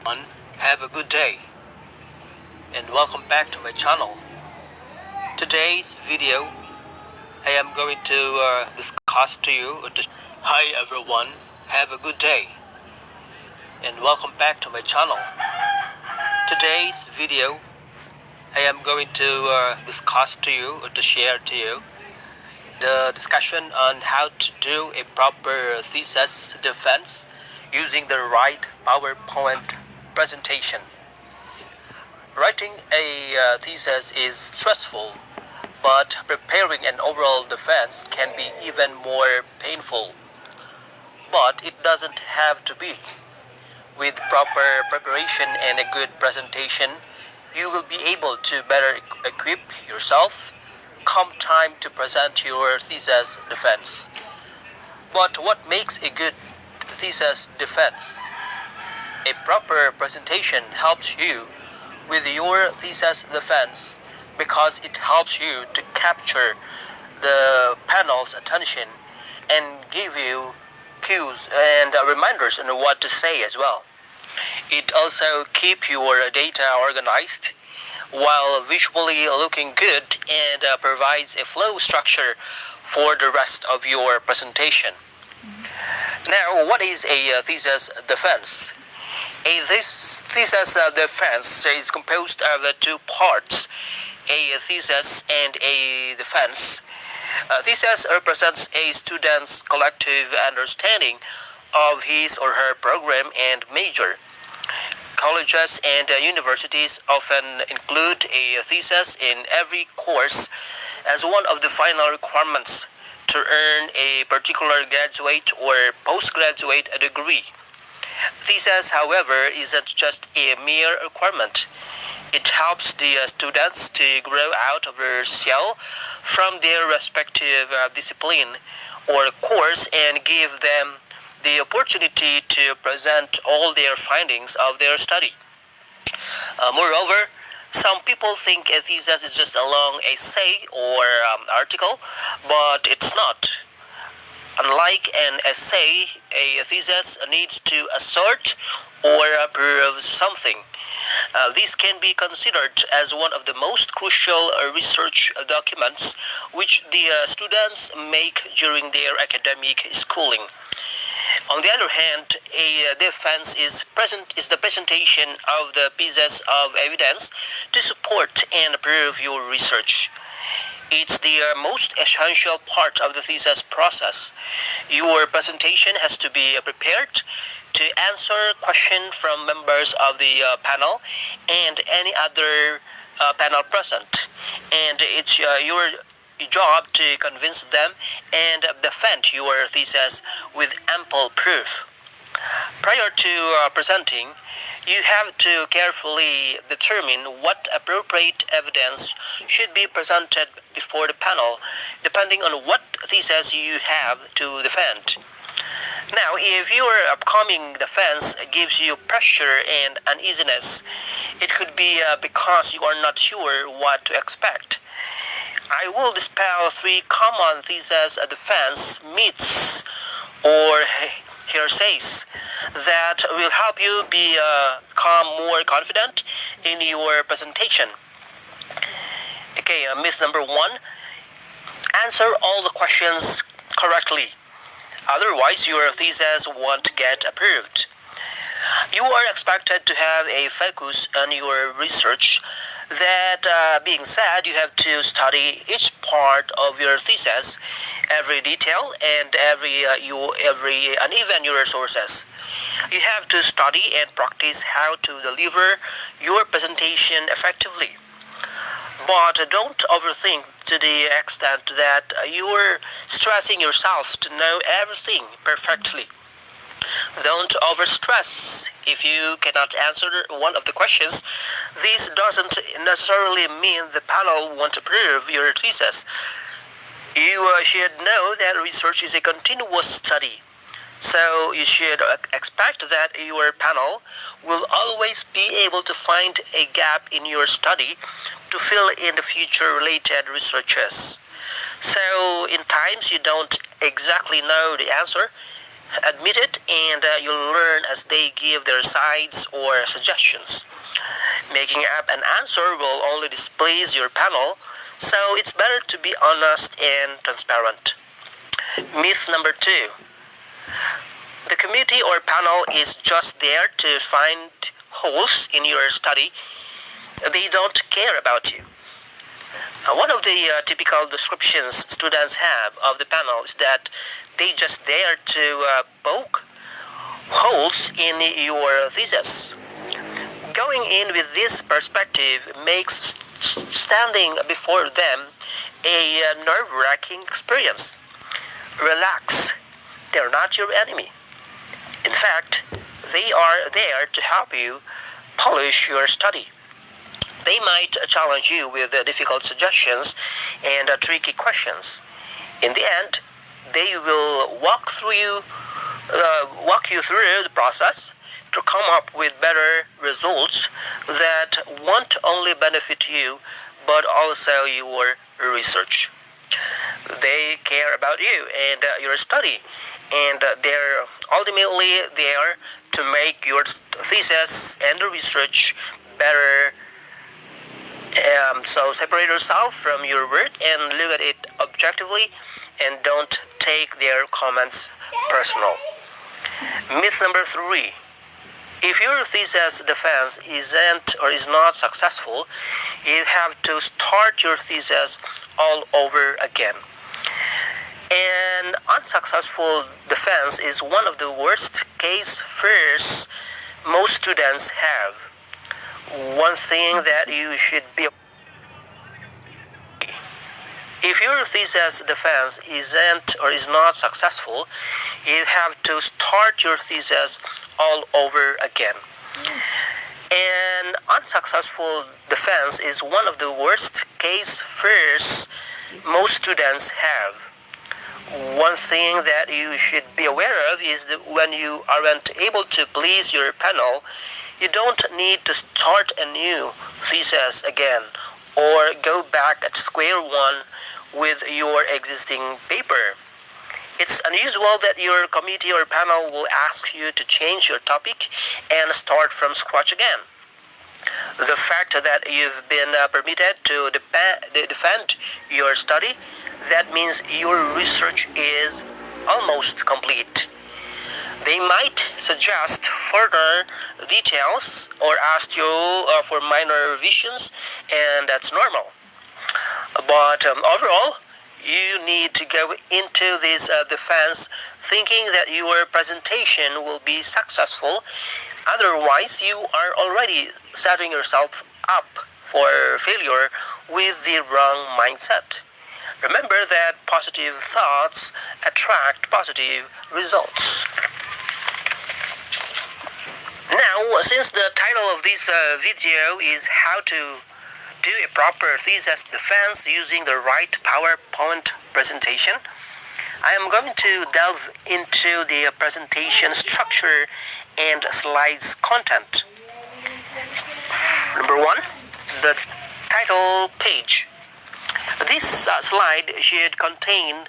Have a good day and welcome back to my channel. Today's video I am going to discuss to you. Hi everyone, have a good day and welcome back to my channel. Today's video I am going to discuss to you or to share to you the discussion on how to do a proper thesis defense using the right PowerPoint presentation. Writing a thesis is stressful, but preparing an overall defense can be even more painful. But it doesn't have to be. With proper preparation and a good presentation, you will be able to better equip yourself come time to present your thesis defense. But what makes a good thesis defense? A proper presentation helps you with your thesis defense because it helps you to capture the panel's attention and give you cues and reminders on what to say as well. It also keeps your data organized while visually looking good and provides a flow structure for the rest of your presentation. Now, what is a thesis defense? A thesis defense is composed of the two parts, a thesis and a defense. A thesis represents a student's collective understanding of his or her program and major. Colleges and universities often include a thesis in every course as one of the final requirements to earn a particular graduate or postgraduate degree. Thesis, however, isn't just a mere requirement. It helps the students to grow out of their shell from their respective discipline or course and give them the opportunity to present all their findings of their study. Moreover, some people think a thesis is just a long essay or article, but it's not. Unlike an essay, a thesis needs to assert or prove something. This can be considered as one of the most crucial research documents which the students make during their academic schooling. On the other hand, a defense is the presentation of the pieces of evidence to support and prove your research. It's the most essential part of the thesis process. Your presentation has to be prepared to answer questions from members of the panel and any other panel present. And it's your job to convince them and defend your thesis with ample proof. Prior to presenting, you have to carefully determine what appropriate evidence should be presented before the panel, depending on what thesis you have to defend. Now, if your upcoming defense gives you pressure and uneasiness, it could be because you are not sure what to expect. I will dispel 3 common thesis defense myths or hearsays that will help you become more confident in your presentation. Okay, myth number 1, answer all the questions correctly. Otherwise, your thesis won't get approved. You are expected to have a focus on your research. That being said, you have to study each part of your thesis, every detail, and even your sources. You have to study and practice how to deliver your presentation effectively. But don't overthink to the extent that you're stressing yourself to know everything perfectly. Don't overstress. If you cannot answer one of the questions, this doesn't necessarily mean the panel won't approve your thesis. You should know that research is a continuous study. So you should expect that your panel will always be able to find a gap in your study to fill in the future related researches. So in times you don't exactly know the answer, admit it, and you'll learn as they give their sides or suggestions. Making up an answer will only displease your panel, so it's better to be honest and transparent. Myth number 2. The committee or panel is just there to find holes in your study. They don't care about you. One of the typical descriptions students have of the panel is that they just there to poke holes in your thesis. Going in with this perspective makes standing before them a nerve-wracking experience. Relax. They're not your enemy. In fact, they are there to help you polish your study. They might challenge you with difficult suggestions and tricky questions. In the end, they will walk you through the process to come up with better results that won't only benefit you but also your research. They care about you and your study, and they're ultimately there to make your thesis and the research better. So separate yourself from your work and look at it objectively, and don't take their comments personal. Myth number 3. If your thesis defense isn't or is not successful, you have to start your thesis all over again. An unsuccessful defense is one of the worst case fears most students have. One thing that you should be If your thesis defense isn't or is not successful, you have to start your thesis all over again. An unsuccessful defense is one of the worst case fears most students have. One thing that you should be aware of is that when you aren't able to please your panel, you don't need to start a new thesis again or go back at square one with your existing paper. It's unusual that your committee or panel will ask you to change your topic and start from scratch again. The fact that you've been permitted to defend your study, that means your research is almost complete. They might suggest further details or ask you for minor revisions, and that's normal. But overall, you need to go into this defense thinking that your presentation will be successful. Otherwise, you are already setting yourself up for failure with the wrong mindset. Remember that positive thoughts attract positive results. Now, since the title of this video is how to do a proper thesis defense using the right PowerPoint presentation, I am going to delve into the presentation structure and slides content. Number 1, the title page. This slide should contain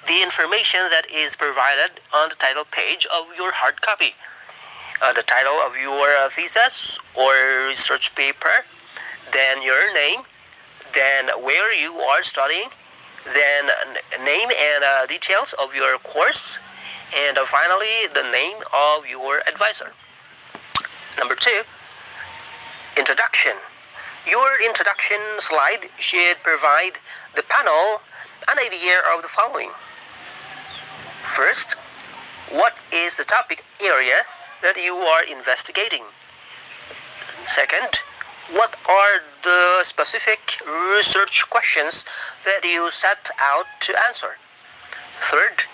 the information that is provided on the title page of your hard copy. The title of your thesis or research paper, then your name, then where you are studying, then name and details of your course, and finally the name of your advisor. Number 2, introduction. Your introduction slide should provide the panel an idea of the following. First, what is the topic area that you are investigating? Second, what are the specific research questions that you set out to answer? Third,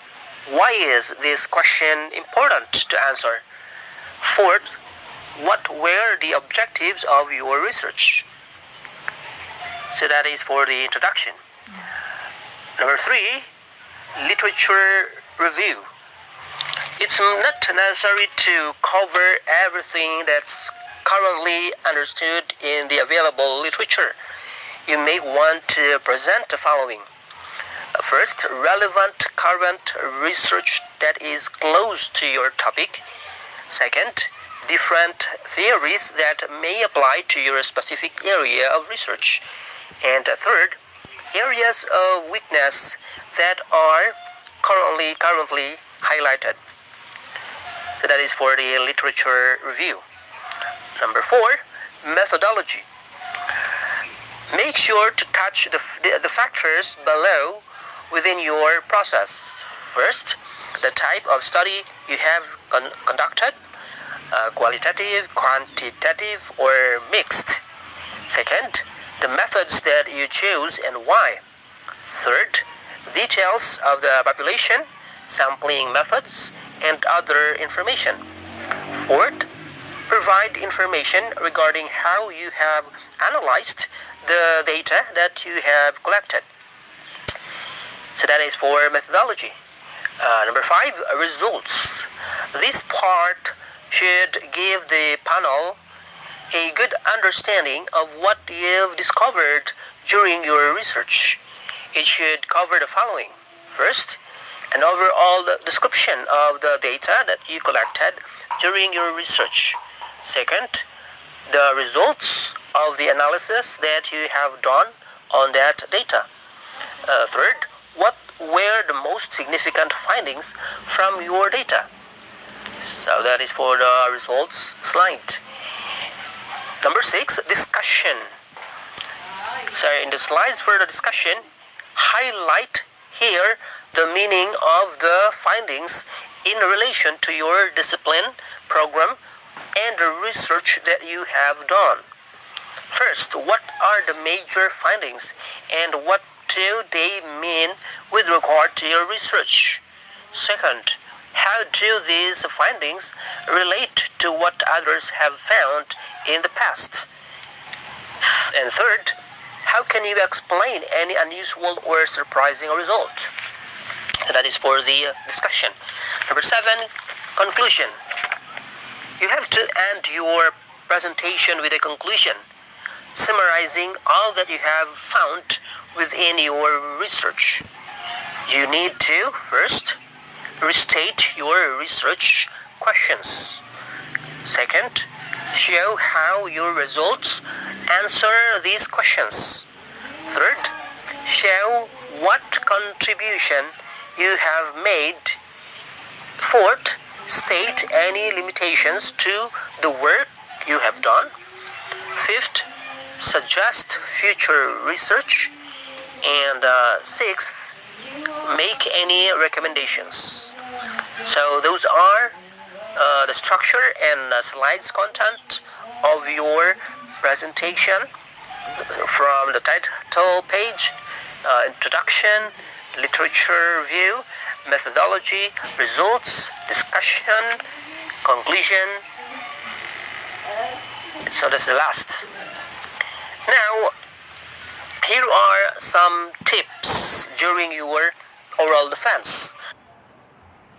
why is this question important to answer? Fourth, what were the objectives of your research? So that is for the introduction. Number 3, literature review. It's not necessary to cover everything that's currently understood in the available literature. You may want to present the following. First, relevant current research that is close to your topic. Second, different theories that may apply to your specific area of research. And third, areas of weakness that are currently highlighted. So that is for the literature review. Number 4, methodology. Make sure to touch the factors below within your process. First, the type of study you have conducted, qualitative, quantitative, or mixed. Second, the methods that you choose and why. Third, details of the population, sampling methods, and other information. Fourth, provide information regarding how you have analyzed the data that you have collected. So that is for methodology. Number 5, results. This part should give the panel a good understanding of what you've discovered during your research. It should cover the following. First, an overall description of the data that you collected during your research. Second, the results of the analysis that you have done on that data. Third, what were the most significant findings from your data? So that is for the results slide. Number 6, discussion. So in the slides for the discussion, highlight here the meaning of the findings in relation to your discipline, program, and the research that you have done. First, what are the major findings and what do they mean with regard to your research? Second, how do these findings relate to what others have found in the past? And third, how can you explain any unusual or surprising result? So that is for the discussion. Number 7, conclusion. You have to end your presentation with a conclusion, summarizing all that you have found within your research. You need to first restate your research questions. Second, show how your results answer these questions. Third, show what contribution you have made. Fourth, state any limitations to the work you have done. Fifth, suggest future research. And sixth, make any recommendations. So those are the structure and slides content of your presentation from the title page, introduction, literature review, methodology, results, discussion, conclusion. So that's the last. Now, here are some tips during your oral defense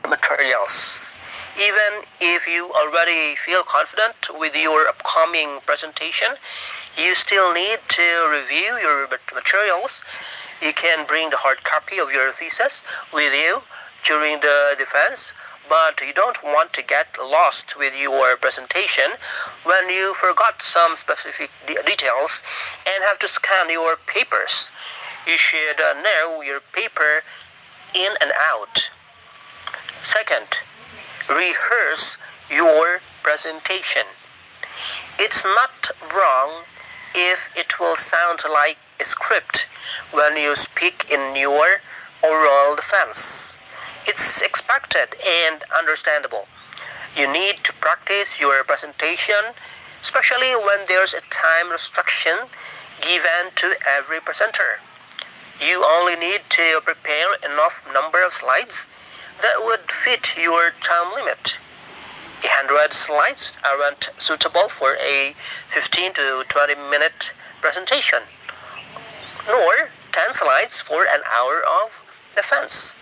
materials. Even if you already feel confident with your upcoming presentation, you still need to review your materials. You can bring the hard copy of your thesis with you during the defense, but you don't want to get lost with your presentation when you forgot some specific details and have to scan your papers. You should know your paper in and out. Second, rehearse your presentation. It's not wrong if it will sound like a script when you speak in your oral defense. It's expected and understandable. You need to practice your presentation, especially when there's a time restriction given to every presenter. You only need to prepare enough number of slides that would fit your time limit. 100 slides aren't suitable for a 15 to 20 minute presentation, nor 10 slides for an hour of defense.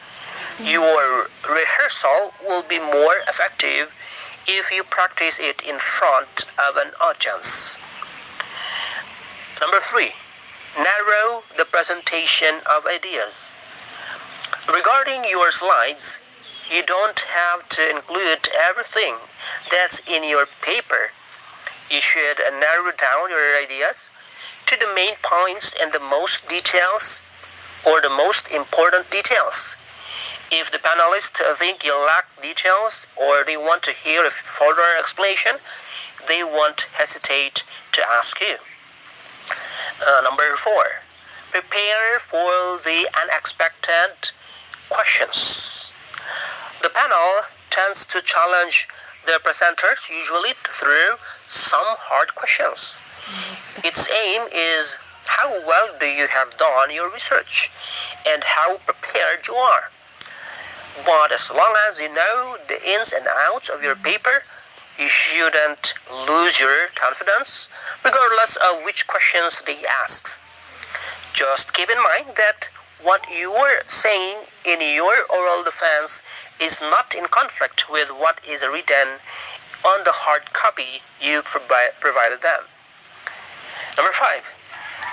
Your rehearsal will be more effective if you practice it in front of an audience. Number 3, narrow the presentation of ideas. Regarding your slides, you don't have to include everything that's in your paper. You should narrow down your ideas to the main points and the most details or the most important details. If the panelists think you lack details or they want to hear a further explanation, they won't hesitate to ask you. Number 4, prepare for the unexpected questions. The panel tends to challenge the presenters usually through some hard questions. Its aim is how well do you have done your research and how prepared you are. But as long as you know the ins and outs of your paper, you shouldn't lose your confidence regardless of which questions they ask. Just keep in mind that what you are saying in your oral defense is not in conflict with what is written on the hard copy you provided them. Number 5,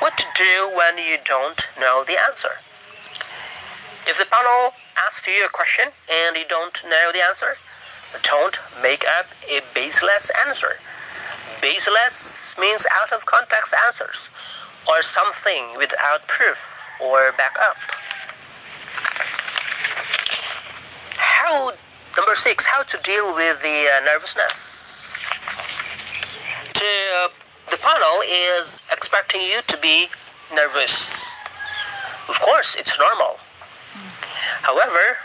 what to do when you don't know the answer. If the panel asks you a question and you don't know the answer, don't make up a baseless answer. Baseless means out of context answers or something without proof or backup. Number 6, how to deal with the nervousness. The panel is expecting you to be nervous. Of course, it's normal. However,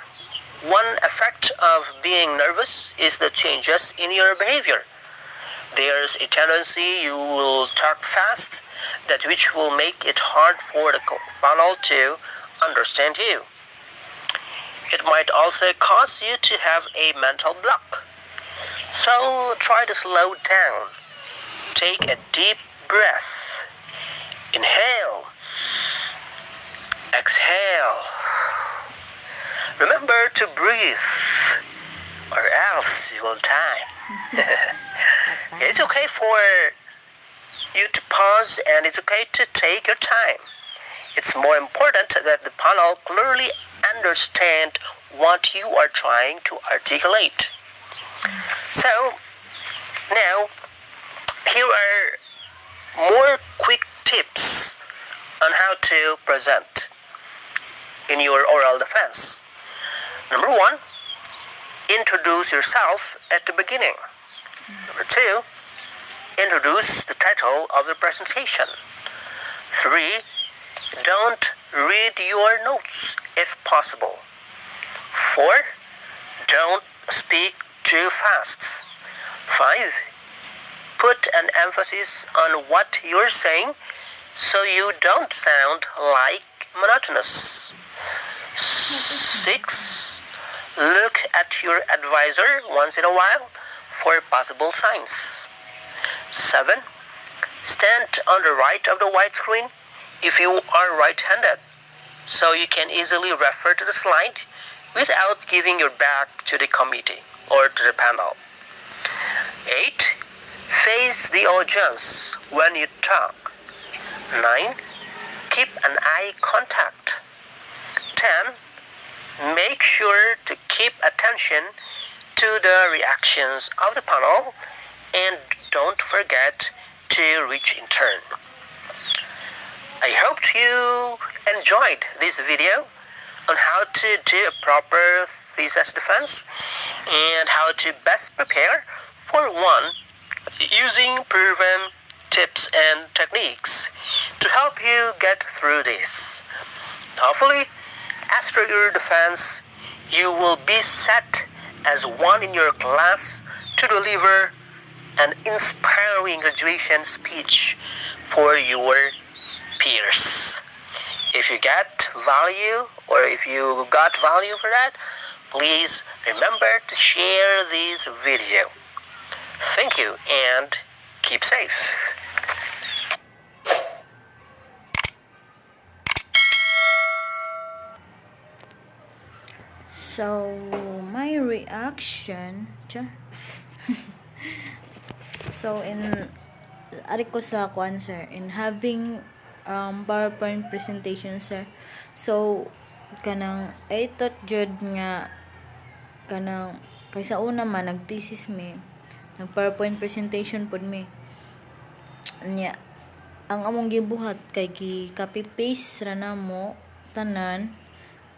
one effect of being nervous is the changes in your behavior. There's a tendency you will talk fast, that which will make it hard for the panel to understand you. It might also cause you to have a mental block. So try to slow down. Take a deep breath. Inhale. Exhale. Remember to breathe, or else you will die. It's okay for you to pause and it's okay to take your time. It's more important that the panel clearly understand what you are trying to articulate. So, now, here are more quick tips on how to present in your oral defense. Number 1, introduce yourself at the beginning. Number 2, introduce the title of the presentation. 3, don't read your notes if possible. 4, don't speak too fast. 5, put an emphasis on what you're saying so you don't sound like monotonous. 6, look at your advisor once in a while for possible signs. 7, stand on the right of the widescreen if you are right-handed, so you can easily refer to the slide without giving your back to the committee or to the panel. 8, face the audience when you talk. 9, keep an eye contact. 10, make sure to keep attention to the reactions of the panel and don't forget to reach in turn. I hope you enjoyed this video on how to do a proper thesis defense and how to best prepare for one using proven tips and techniques to help you get through this. Hopefully, after your defense, you will be set as one in your class to deliver an inspiring graduation speech for your peers. If you get value or if you got value for that, please remember to share this video. Thank you and keep safe. So my reaction so in ari ko sa kuan sir in having PowerPoint presentation sir, so kanang I thought jud nga kanang kaysa una man nag-thesis mi, nag PowerPoint presentation pod mi nya. Ang among gibuhat kay gi copy paste ra namo tanan,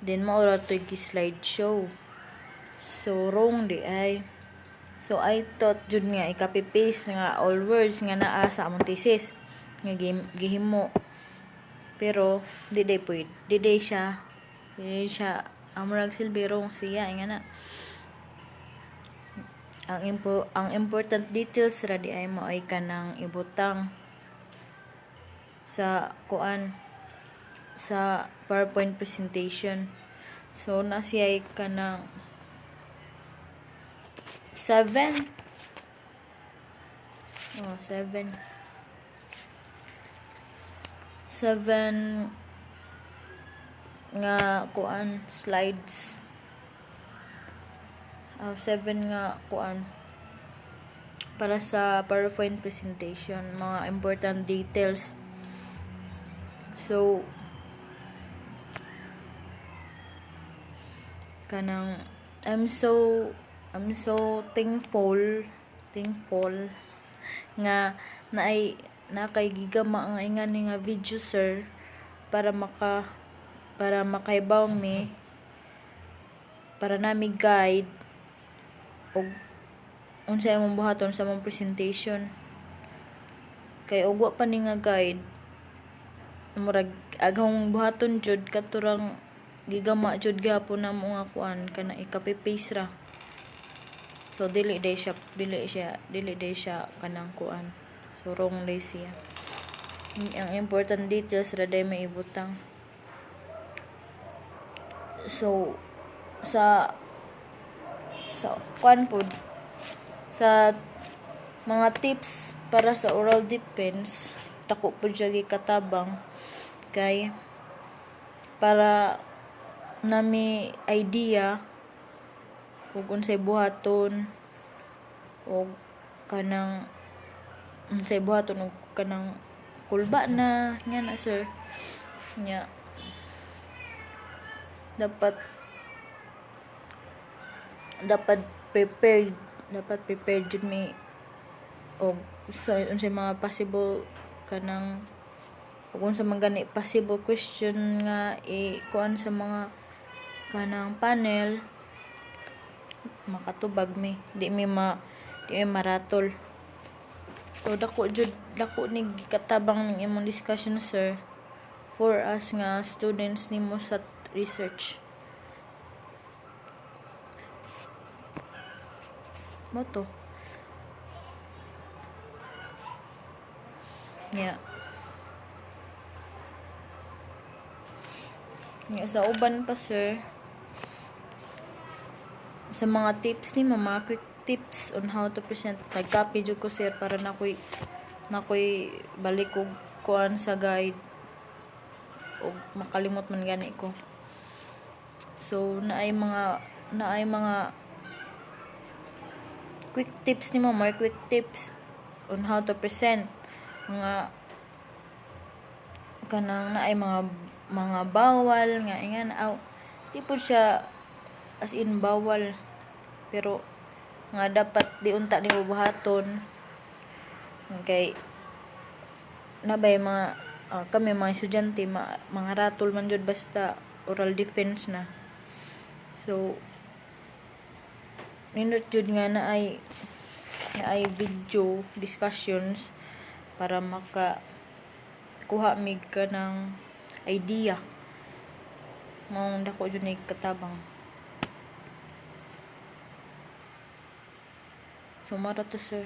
then maura to gi slideshow. So wrong di ay. So I thought jud nga i-copy paste nga all words nga naa sa among thesis nga gihimo. Pero di siya amurag silbiro siya nga na. Ang important details ra di ay mo ay kanang ibutang sa sa PowerPoint presentation. So na siya ay kanang 7 nga slides. 7 nga para sa PowerPoint presentation, mga important details. So kanang I'm so thankful nga kay gigama ang ingani nga video sir para makaibaw mi, para nami guide og unsay among buhaton sa among presentation. Kay og wa pa ni nga guide, murag aghang buhaton jud katurang gigama jud gyapon namo nga kana i-copy paste ra. So dili day siya kanang So wrong day siya. Ang important details ra day may ibutang. So sa pod sa mga tips para sa oral defense, dako pud siya gikatabang kay para nami idea ug unsay buhaton og kanang kulba na nga na sir nya. dapat prepared jud mi og sa unsay mga possible kanang ug unsa man gani possible question nga sa mga kanang panel, makatubag mi, di mi maratol. So dako ni gikatabang ning imong discussion sir for us nga students nimo sa research. Moto nya sa uban pa sir, sa mga tips ni mga quick tips on how to present, nag-copy jud ko sir para nakoy balik og sa guide og makalimot man gani ko. So naay mga quick tips ni more quick tips on how to present, mga kanang naay mga bawal nga ingan di po siya as in bawal, pero nga dapat di unta ni buhaton. Okay, nabay mga kami mga estudyante mga ratol man jud basta oral defense na. So nindot jud nga na ay video discussions para kuha mig ka ng idea. Mong dako jud ni katabang. So mara to sir.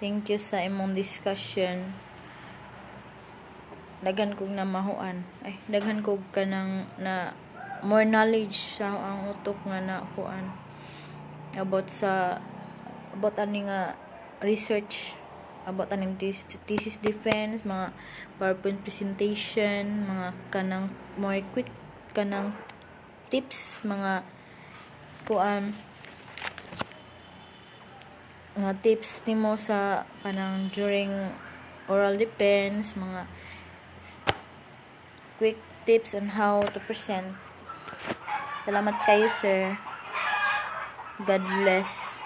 Thank you sa imong discussion. Daghan kog namahuan. Daghan kog kanang na more knowledge sa ang utok nga na about ani nga research, about aning thesis defense, mga PowerPoint presentation, mga kanang more quick kanang tips, mga nga tips nimo sa kanang during oral defense, mga quick tips on how to present. Salamat kayo, sir. God bless.